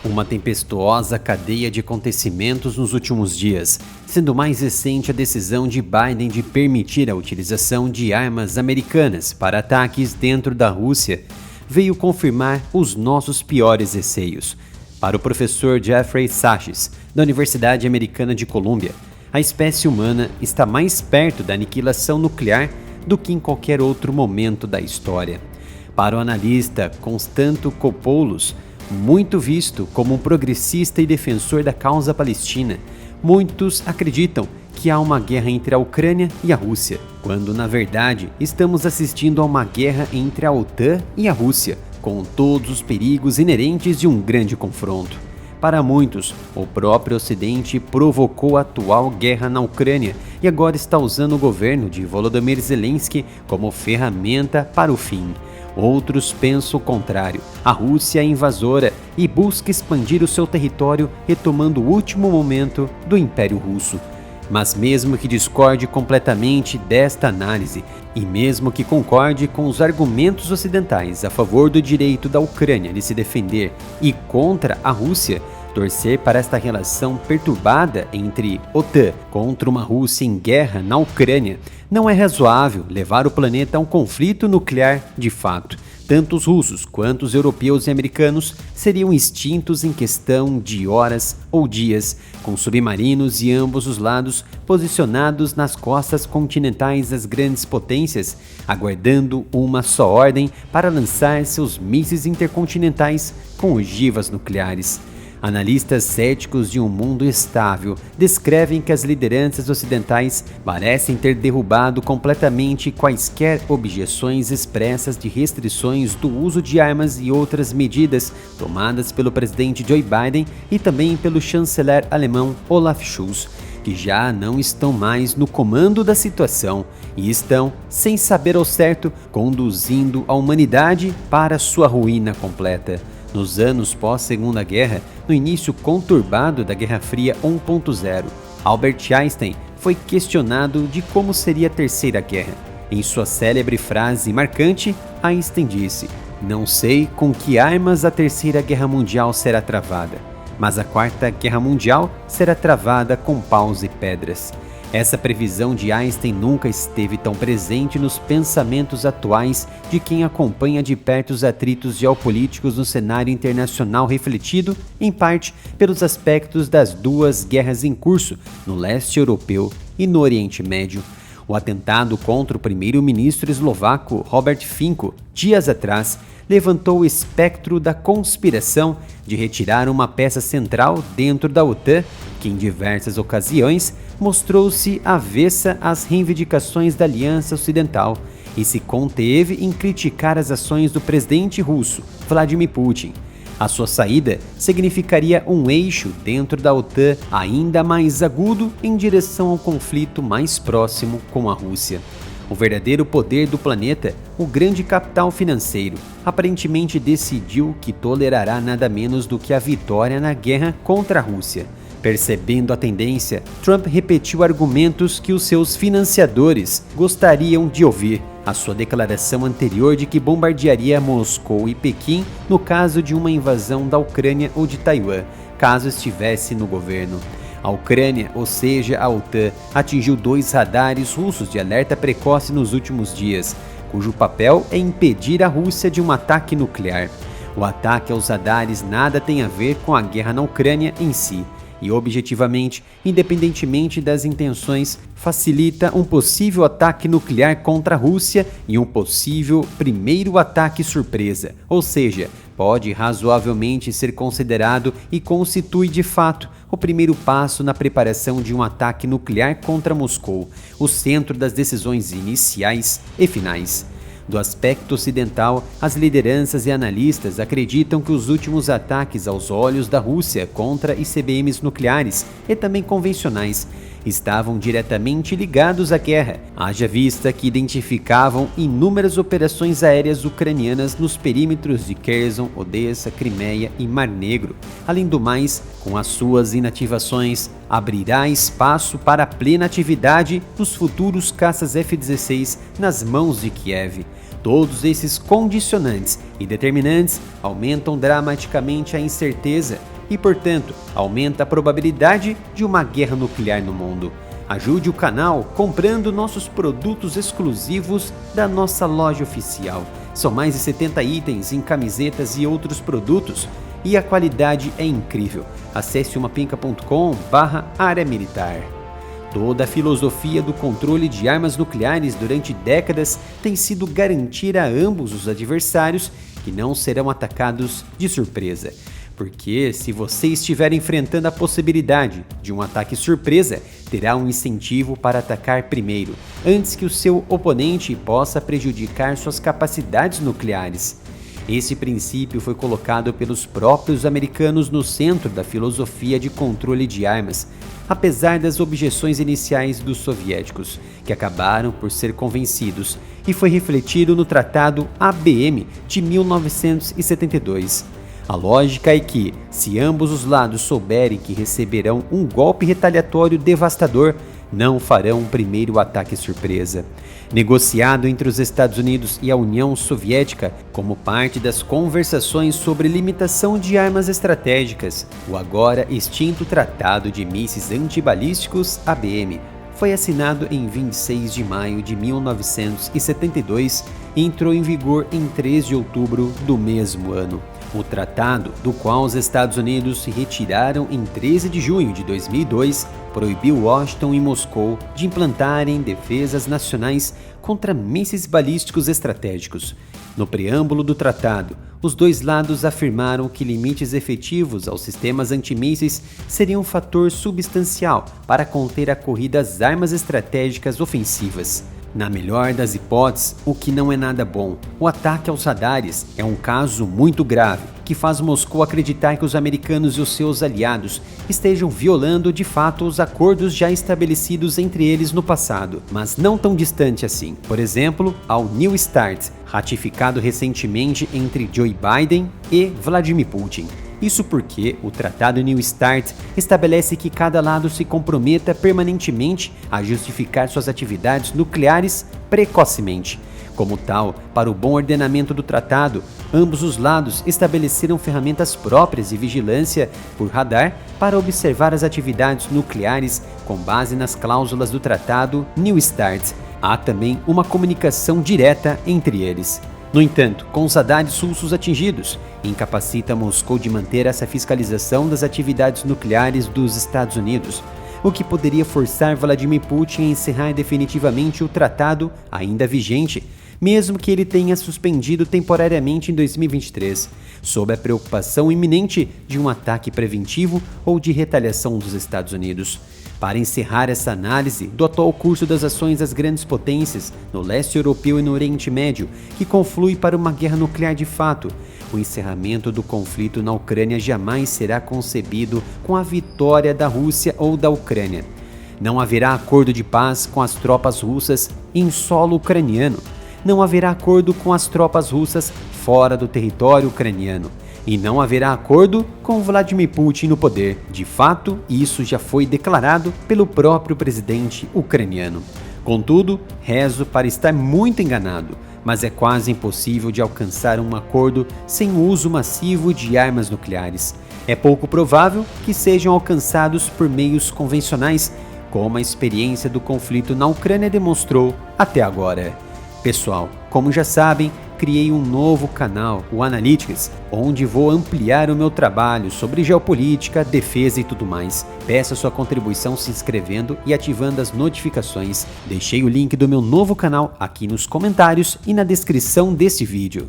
Uma tempestuosa cadeia de acontecimentos nos últimos dias, sendo mais recente a decisão de Biden de permitir a utilização de armas americanas para ataques dentro da Rússia, veio confirmar os nossos piores receios. Para o professor Jeffrey Sachs, da Universidade Americana de Colômbia, a espécie humana está mais perto da aniquilação nuclear do que em qualquer outro momento da história. Para o analista Constanto Kopoulos, muito visto como um progressista e defensor da causa palestina, muitos acreditam que há uma guerra entre a Ucrânia e a Rússia, quando na verdade estamos assistindo a uma guerra entre a OTAN e a Rússia, com todos os perigos inerentes de um grande confronto. Para muitos, o próprio Ocidente provocou a atual guerra na Ucrânia e agora está usando o governo de Volodymyr Zelensky como ferramenta para o fim. Outros pensam o contrário. A Rússia é invasora e busca expandir o seu território, retomando o último momento do Império Russo. Mas mesmo que discorde completamente desta análise, e mesmo que concorde com os argumentos ocidentais a favor do direito da Ucrânia de se defender e contra a Rússia, torcer para esta relação perturbada entre OTAN contra uma Rússia em guerra na Ucrânia, não é razoável levar o planeta a um conflito nuclear de fato. Tanto os russos quanto os europeus e americanos seriam extintos em questão de horas ou dias, com submarinos de ambos os lados posicionados nas costas continentais das grandes potências, aguardando uma só ordem para lançar seus mísseis intercontinentais com ogivas nucleares. Analistas céticos de um mundo estável descrevem que as lideranças ocidentais parecem ter derrubado completamente quaisquer objeções expressas de restrições do uso de armas e outras medidas tomadas pelo presidente Joe Biden e também pelo chanceler alemão Olaf Scholz, que já não estão mais no comando da situação e estão, sem saber ao certo, conduzindo a humanidade para sua ruína completa. Nos anos pós-Segunda Guerra, no início conturbado da Guerra Fria 1.0, Albert Einstein foi questionado de como seria a Terceira Guerra. Em sua célebre frase marcante, Einstein disse: "Não sei com que armas a Terceira Guerra Mundial será travada, mas a Quarta Guerra Mundial será travada com paus e pedras." Essa previsão de Einstein nunca esteve tão presente nos pensamentos atuais de quem acompanha de perto os atritos geopolíticos no cenário internacional, refletido, em parte, pelos aspectos das duas guerras em curso no leste europeu e no Oriente Médio. O atentado contra o primeiro-ministro eslovaco Robert Fico, dias atrás, levantou o espectro da conspiração de retirar uma peça central dentro da OTAN, que em diversas ocasiões mostrou-se avessa às reivindicações da Aliança Ocidental e se conteve em criticar as ações do presidente russo, Vladimir Putin. A sua saída significaria um eixo dentro da OTAN ainda mais agudo em direção ao conflito mais próximo com a Rússia. O verdadeiro poder do planeta, o grande capital financeiro, aparentemente decidiu que tolerará nada menos do que a vitória na guerra contra a Rússia. Percebendo a tendência, Trump repetiu argumentos que os seus financiadores gostariam de ouvir. A sua declaração anterior de que bombardearia Moscou e Pequim no caso de uma invasão da Ucrânia ou de Taiwan, caso estivesse no governo. A Ucrânia, ou seja, a OTAN, atingiu 2 radares russos de alerta precoce nos últimos dias, cujo papel é impedir a Rússia de um ataque nuclear. O ataque aos radares nada tem a ver com a guerra na Ucrânia em si, e objetivamente, independentemente das intenções, facilita um possível ataque nuclear contra a Rússia e um possível primeiro ataque surpresa, ou seja, pode razoavelmente ser considerado e constitui de fato o primeiro passo na preparação de um ataque nuclear contra Moscou, o centro das decisões iniciais e finais. Do aspecto ocidental, as lideranças e analistas acreditam que os últimos ataques aos olhos da Rússia contra ICBMs nucleares e também convencionais estavam diretamente ligados à guerra, haja vista que identificavam inúmeras operações aéreas ucranianas nos perímetros de Kherson, Odessa, Crimeia e Mar Negro. Além do mais, com as suas inativações, abrirá espaço para a plena atividade dos futuros caças F-16 nas mãos de Kiev. Todos esses condicionantes e determinantes aumentam dramaticamente a incerteza e, portanto, aumenta a probabilidade de uma guerra nuclear no mundo. Ajude o canal comprando nossos produtos exclusivos da nossa loja oficial. São mais de 70 itens em camisetas e outros produtos e a qualidade é incrível. Acesse umapinca.com/área militar. Toda a filosofia do controle de armas nucleares durante décadas tem sido garantir a ambos os adversários que não serão atacados de surpresa. Porque se você estiver enfrentando a possibilidade de um ataque surpresa, terá um incentivo para atacar primeiro, antes que o seu oponente possa prejudicar suas capacidades nucleares. Esse princípio foi colocado pelos próprios americanos no centro da filosofia de controle de armas, apesar das objeções iniciais dos soviéticos, que acabaram por ser convencidos, e foi refletido no Tratado ABM de 1972. A lógica é que, se ambos os lados souberem que receberão um golpe retaliatório devastador, não farão um primeiro ataque surpresa. Negociado entre os Estados Unidos e a União Soviética como parte das conversações sobre limitação de armas estratégicas, o agora extinto Tratado de Mísseis Antibalísticos ABM foi assinado em 26 de maio de 1972 e entrou em vigor em 3 de outubro do mesmo ano. O tratado, do qual os Estados Unidos se retiraram em 13 de junho de 2002, proibiu Washington e Moscou de implantarem defesas nacionais contra mísseis balísticos estratégicos. No preâmbulo do tratado, os dois lados afirmaram que limites efetivos aos sistemas antimísseis seriam um fator substancial para conter a corrida às armas estratégicas ofensivas. Na melhor das hipóteses, o que não é nada bom, o ataque aos radares é um caso muito grave que faz Moscou acreditar que os americanos e os seus aliados estejam violando de fato os acordos já estabelecidos entre eles no passado, mas não tão distante assim. Por exemplo, ao New START, ratificado recentemente entre Joe Biden e Vladimir Putin. Isso porque o Tratado New START estabelece que cada lado se comprometa permanentemente a justificar suas atividades nucleares precocemente. Como tal, para o bom ordenamento do tratado, ambos os lados estabeleceram ferramentas próprias de vigilância por radar para observar as atividades nucleares com base nas cláusulas do Tratado New START. Há também uma comunicação direta entre eles. No entanto, com os radares russos atingidos, incapacita Moscou de manter essa fiscalização das atividades nucleares dos Estados Unidos, o que poderia forçar Vladimir Putin a encerrar definitivamente o tratado ainda vigente, mesmo que ele tenha suspendido temporariamente em 2023, sob a preocupação iminente de um ataque preventivo ou de retaliação dos Estados Unidos. Para encerrar essa análise do atual curso das ações das grandes potências no leste europeu e no Oriente Médio, que conflui para uma guerra nuclear de fato, o encerramento do conflito na Ucrânia jamais será concebido com a vitória da Rússia ou da Ucrânia. Não haverá acordo de paz com as tropas russas em solo ucraniano. Não haverá acordo com as tropas russas fora do território ucraniano. E não haverá acordo com Vladimir Putin no poder. De fato, isso já foi declarado pelo próprio presidente ucraniano. Contudo, rezo para estar muito enganado, mas é quase impossível de alcançar um acordo sem o uso massivo de armas nucleares. É pouco provável que sejam alcançados por meios convencionais, como a experiência do conflito na Ucrânia demonstrou até agora. Pessoal, como já sabem, criei um novo canal, o Analytics, onde vou ampliar o meu trabalho sobre geopolítica, defesa e tudo mais. Peço a sua contribuição se inscrevendo e ativando as notificações. Deixei o link do meu novo canal aqui nos comentários e na descrição desse vídeo.